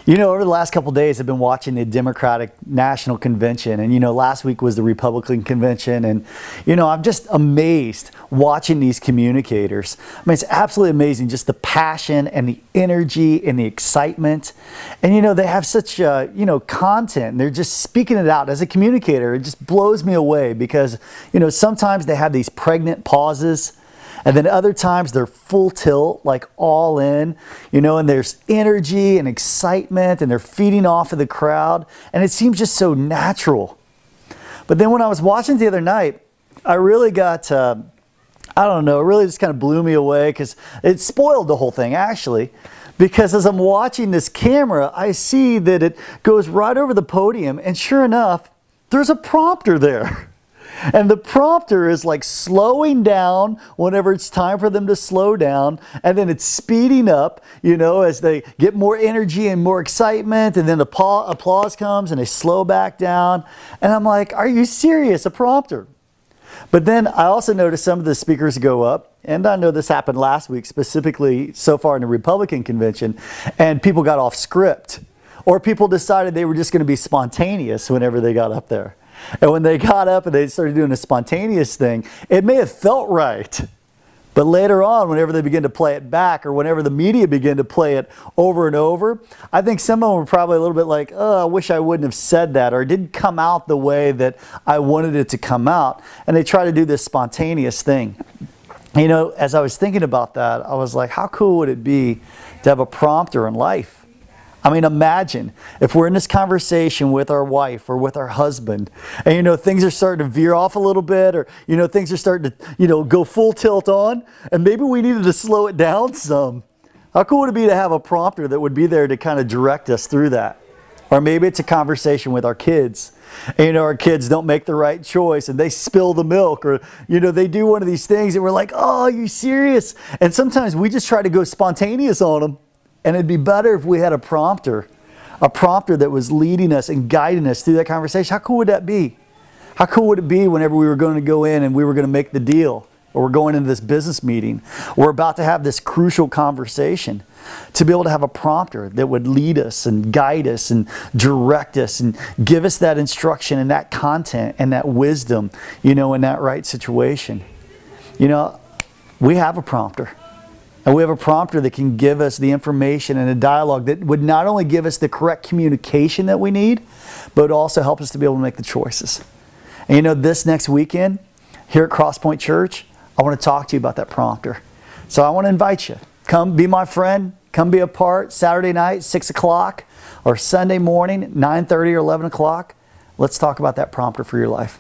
You know, over the last couple of days, I've been watching the Democratic National Convention, and last week was the Republican Convention, and I'm just amazed watching these communicators. I mean, it's absolutely amazing, just the passion and the energy and the excitement, and they have such content, and they're just speaking it out. As a communicator, it just blows me away because sometimes they have these pregnant pauses. And then other times they're full tilt, like all in, and there's energy and excitement and they're feeding off of the crowd. And it seems just so natural. But then when I was watching the other night, I really got, it really just kind of blew me away because it spoiled the whole thing actually. Because as I'm watching this camera, I see that it goes right over the podium and sure enough, there's a prompter there. And the prompter is like slowing down whenever it's time for them to slow down. And then it's speeding up, as they get more energy and more excitement. And then applause comes and they slow back down. And I'm like, are you serious? A prompter? But then I also noticed some of the speakers go up. And I know this happened last week, specifically so far in the Republican convention. And people got off script. Or people decided they were just going to be spontaneous whenever they got up there. And when they got up and they started doing a spontaneous thing, it may have felt right. But later on, whenever they begin to play it back or whenever the media begin to play it over and over, I think some of them were probably a little bit like, oh, I wish I wouldn't have said that, or it didn't come out the way that I wanted it to come out. And they try to do this spontaneous thing. As I was thinking about that, I was like, how cool would it be to have a prompter in life? I mean, imagine if we're in this conversation with our wife or with our husband and, things are starting to veer off a little bit or, things are starting to, go full tilt on and maybe we needed to slow it down some. How cool would it be to have a prompter that would be there to kind of direct us through that? Or maybe it's a conversation with our kids. And, our kids don't make the right choice and they spill the milk or, they do one of these things and we're like, oh, are you serious? And sometimes we just try to go spontaneous on them. And it'd be better if we had a prompter that was leading us and guiding us through that conversation. How cool would that be? How cool would it be whenever we were going to go in and we were going to make the deal, or we're going into this business meeting, we're about to have this crucial conversation, to be able to have a prompter that would lead us and guide us and direct us and give us that instruction and that content and that wisdom, in that right situation. We have a prompter. And we have a prompter that can give us the information and a dialogue that would not only give us the correct communication that we need, but also help us to be able to make the choices. And this next weekend, here at Crosspointe Church, I want to talk to you about that prompter. So I want to invite you. Come be my friend. Come be a part. Saturday night, 6 o'clock, or Sunday morning, 9:30 or 11 o'clock. Let's talk about that prompter for your life.